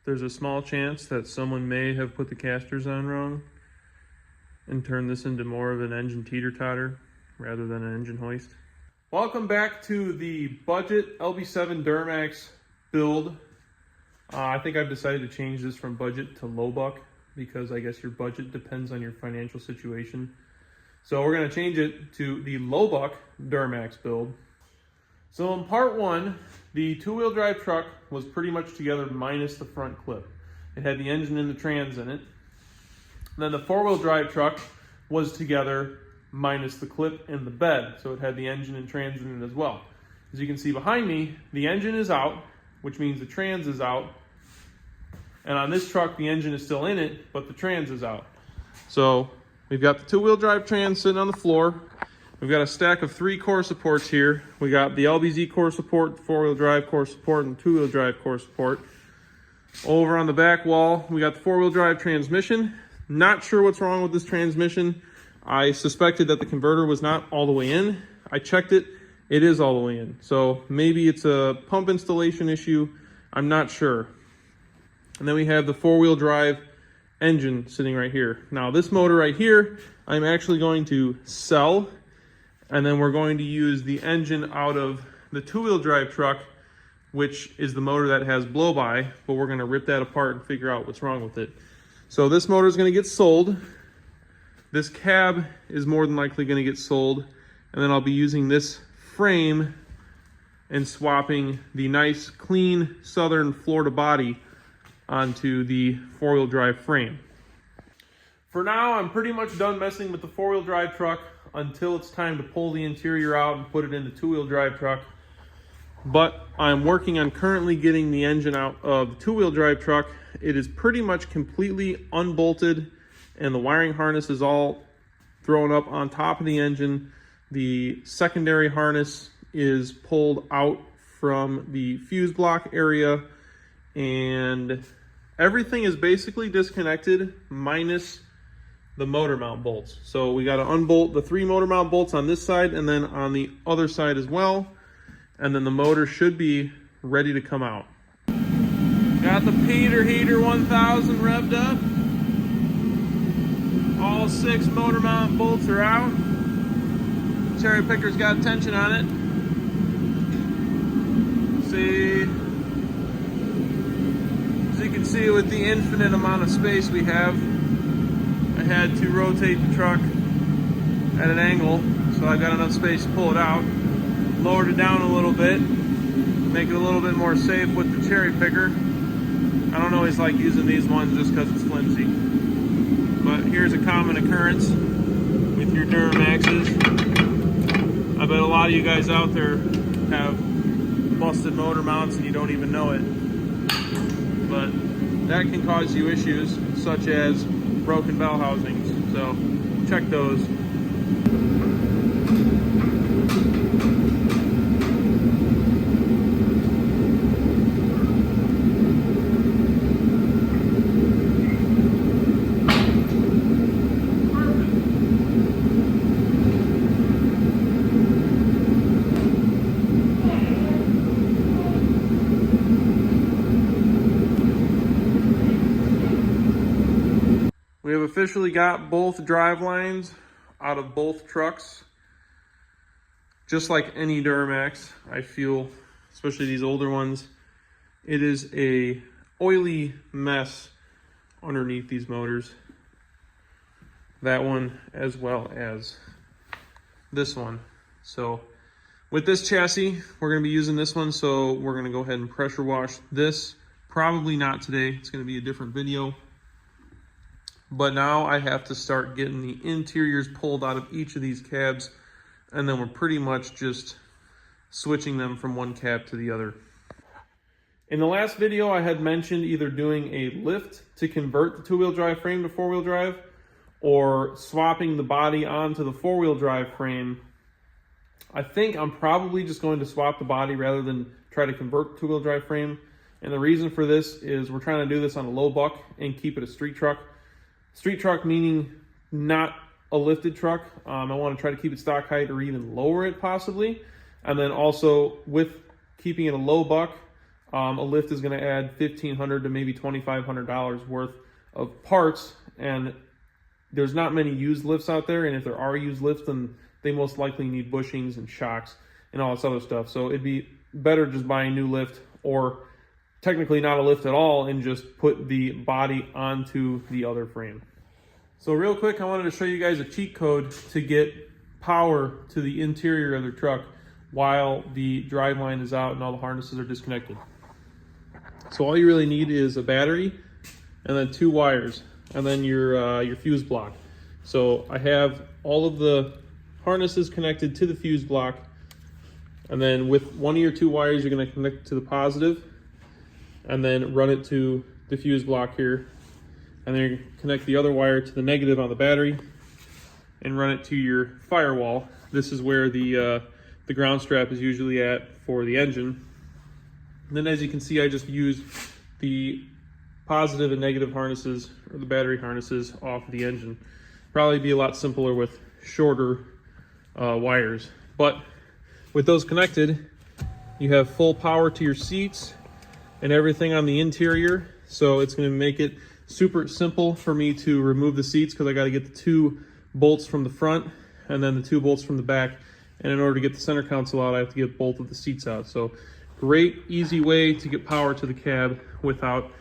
There's a small chance that someone may have put the casters on wrong and turned this into more of an engine teeter-totter rather than an engine hoist. Welcome back to the budget LB7 Duramax build. I think I've decided to change this from budget to low buck because I guess your budget depends on your financial situation. So we're going to change it to the low buck Duramax build. So in part one, the two-wheel drive truck was pretty much together minus the front clip. It had the engine and the trans in it. Then the four-wheel drive truck was together minus the clip and the bed. So it had the engine and trans in it as well. As you can see behind me, the engine is out, which means the trans is out. And on this truck, the engine is still in it, but the trans is out. So we've got the two-wheel drive trans sitting on the floor. We've got a stack of 3 core supports here. We got the LBZ core support, four-wheel drive core support, and two-wheel drive core support. Over on the back wall, we got the four-wheel drive transmission. Not sure what's wrong with this transmission. I suspected that the converter was not all the way in. I checked it. It is all the way in. So maybe it's a pump installation issue. I'm not sure. And then we have the four-wheel drive engine sitting right here. Now this motor right here, I'm actually going to sell, and then we're going to use the engine out of the two-wheel drive truck, which is the motor that has blow-by, but we're going to rip that apart and figure out what's wrong with it. So this motor is going to get sold. This cab is more than likely going to get sold, and then I'll be using this frame and swapping the nice, clean Southern Florida body onto the four-wheel drive frame. For now, I'm pretty much done messing with the four-wheel drive truck until it's time to pull the interior out and put it in the two-wheel drive truck. But I'm working on currently getting the engine out of the two-wheel drive truck. It is pretty much completely unbolted, and the wiring harness is all thrown up on top of the engine. The secondary harness is pulled out from the fuse block area, and everything is basically disconnected minus the motor mount bolts. So we got to unbolt the 3 motor mount bolts on this side and then on the other side as well. And then the motor should be ready to come out. Got the Peter Heater 1000 revved up. All 6 motor mount bolts are out. Cherry picker's got tension on it. See, as you can see with the infinite amount of space we have, I had to rotate the truck at an angle so I've got enough space to pull it out. Lowered it down a little bit, make it a little bit more safe with the cherry picker. I don't always like using these ones just because it's flimsy. But here's a common occurrence with your Duramaxes. I bet a lot of you guys out there have busted motor mounts and you don't even know it. But that can cause you issues such as broken bell housings. So check those. We have officially got both drive lines out of both trucks. Just like any Duramax, I feel, especially these older ones, it is a oily mess underneath these motors. That one as well as this one. So with this chassis, we're going to be using this one, so we're going to go ahead and pressure wash this. Probably not today. It's going to be a different video. But now I have to start getting the interiors pulled out of each of these cabs, and then we're pretty much just switching them from one cab to the other. In the last video, I had mentioned either doing a lift to convert the two-wheel drive frame to four-wheel drive, or swapping the body onto the four-wheel drive frame. I think I'm probably just going to swap the body rather than try to convert the two-wheel drive frame. And the reason for this is we're trying to do this on a low buck and keep it a street truck. Street truck meaning not a lifted truck. I want to try to keep it stock height or even lower it possibly. And then also with keeping it a low buck, A lift is going to add $1,500 to maybe $2,500 worth of parts, and there's not many used lifts out there, and if there are used lifts, then they most likely need bushings and shocks and all this other stuff. So it'd be better just buy a new lift, or technically not a lift at all, and just put the body onto the other frame. So real quick, I wanted to show you guys a cheat code to get power to the interior of the truck while the drive line is out and all the harnesses are disconnected. So all you really need is a battery and then 2 wires and then your fuse block. So I have all of the harnesses connected to the fuse block, and then with 1 of your 2 wires you're going to connect to the positive and then run it to the fuse block here, and then you connect the other wire to the negative on the battery and run it to your firewall. This is where the ground strap is usually at for the engine. And then as you can see, I just use the positive and negative harnesses, or the battery harnesses, off of the engine. Probably be a lot simpler with shorter wires. But with those connected, you have full power to your seats and everything on the interior. So it's going to make it super simple for me to remove the seats, because I got to get the 2 bolts from the front and then the 2 bolts from the back. And in order to get the center console out, I have to get both of the seats out. So great, easy way to get power to the cab without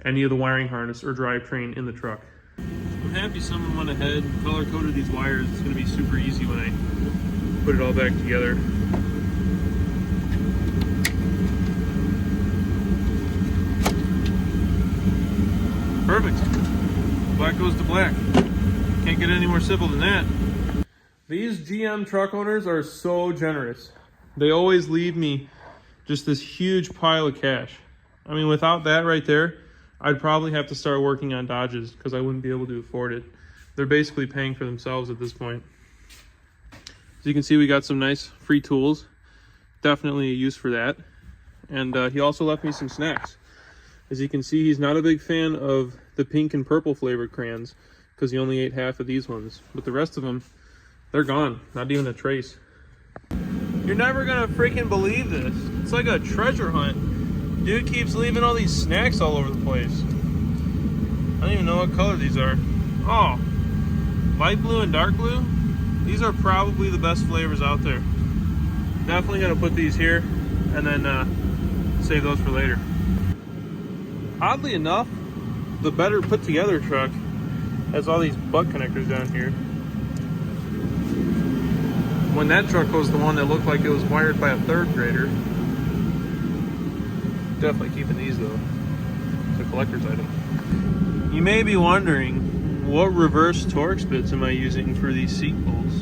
any of the wiring harness or drivetrain in the truck. I'm happy someone went ahead and color coded these wires. It's going to be super easy when I put it all back together. Perfect. Black goes to black. Can't get any more simple than that. These GM truck owners are so generous. They always leave me just this huge pile of cash. I mean, without that right there, I'd probably have to start working on Dodges, because I wouldn't be able to afford it. They're basically paying for themselves at this point. As you can see, we got some nice free tools. Definitely a use for that. And he also left me some snacks. As you can see, he's not a big fan of the pink and purple flavored crayons, because he only ate half of these ones. But the rest of them, they're gone. Not even a trace. You're never gonna freaking believe this. It's like a treasure hunt. Dude keeps leaving all these snacks all over the place. I don't even know what color these are. Oh, light blue and dark blue. These are probably the best flavors out there. Definitely gonna put these here and then save those for later. Oddly enough, the better put together truck has all these butt connectors down here. When that truck was the one that looked like it was wired by a 3rd grader. Definitely keeping these though. It's a collector's item. You may be wondering, what reverse Torx bits am I using for these seat bolts?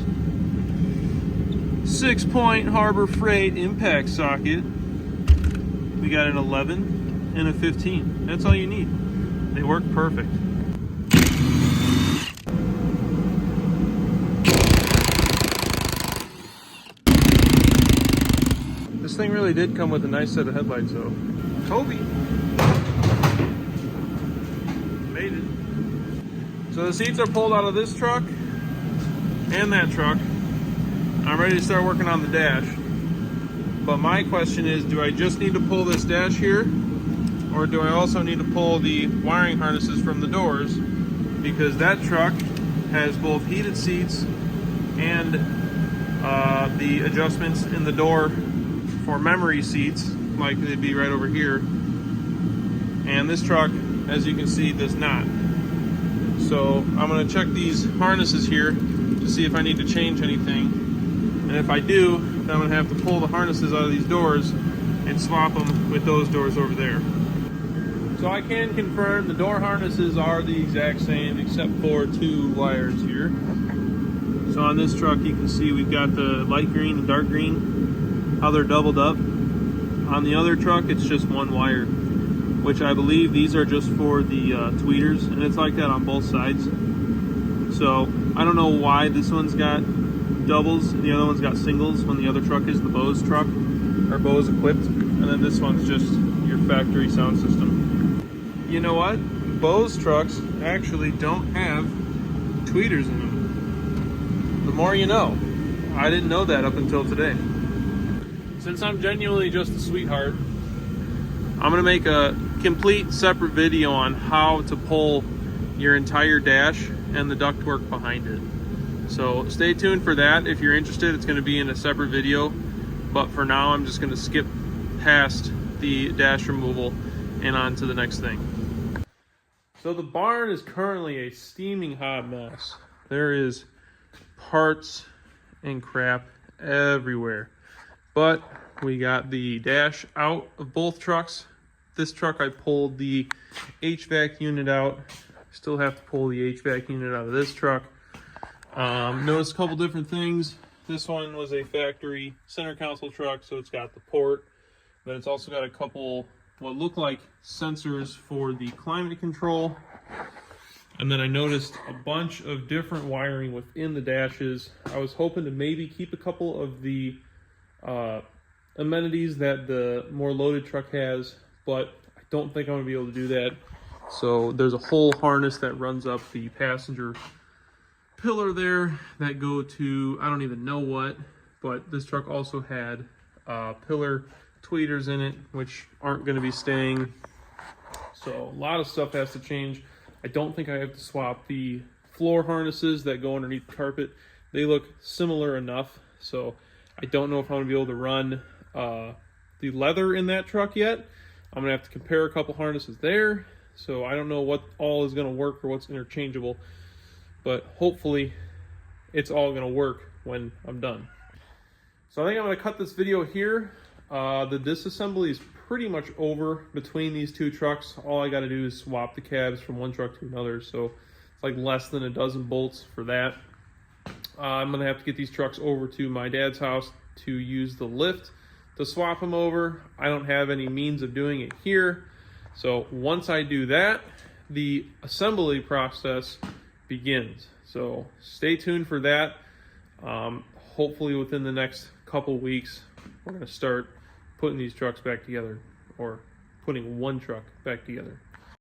6-point Harbor Freight impact socket. We got an 11 and a 15. That's all you need. They work perfect. This thing really did come with a nice set of headlights though. Toby made it. So the seats are pulled out of this truck and that truck. I'm ready to start working on the dash. But my question is, do I just need to pull this dash here, or do I also need to pull the wiring harnesses from the doors? Because that truck has both heated seats and the adjustments in the door for memory seats, like they'd be right over here. And this truck, as you can see, does not. So I'm gonna check these harnesses here to see if I need to change anything. And if I do, then I'm gonna have to pull the harnesses out of these doors and swap them with those doors over there. So I can confirm the door harnesses are the exact same, except for 2 wires here. So on this truck, you can see we've got the light green and dark green, how they're doubled up. On the other truck, it's just 1 wire, which I believe these are just for the tweeters, and it's like that on both sides. So I don't know why this one's got doubles and the other one's got singles when the other truck is the Bose truck, or Bose equipped, and then this one's just your factory sound system. You know what? Bose trucks actually don't have tweeters in them. The more you know. I didn't know that up until today. Since I'm genuinely just a sweetheart, I'm I'm gonna make a complete separate video on how to pull your entire dash and the ductwork behind it. So stay tuned for that. If you're interested, it's gonna be in a separate video. But for now, I'm just gonna skip past the dash removal and on to the next thing. So the barn is currently a steaming hot mess. There is parts and crap everywhere. But we got the dash out of both trucks. This truck I pulled the HVAC unit out. Still have to pull the HVAC unit out of this truck. Noticed a couple different things. This one was a factory center console truck, so it's got the port. But it's also got a couple what look like sensors for the climate control. And then I noticed a bunch of different wiring within the dashes. I was hoping to maybe keep a couple of the amenities that the more loaded truck has, but I don't think I'm gonna be able to do that. So there's a whole harness that runs up the passenger pillar there that go to, I don't even know what, but this truck also had pillar tweeters in it, which aren't gonna be staying. So a lot of stuff has to change. I don't think I have to swap the floor harnesses that go underneath the carpet. They look similar enough, so I don't know if I'm gonna be able to run the leather in that truck yet. I'm gonna have to compare a couple harnesses there, so I don't know what all is gonna work or what's interchangeable, but hopefully it's all gonna work when I'm done. So I think I'm gonna cut this video here. The disassembly is pretty much over between these two trucks. All I gotta do is swap the cabs from one truck to another, so it's like less than a dozen bolts for that. I'm gonna have to get these trucks over to my dad's house to use the lift to swap them over. I don't have any means of doing it here. So once I do that, the assembly process begins. So stay tuned for that. Hopefully within the next couple weeks, we're gonna start putting these trucks back together, or putting one truck back together.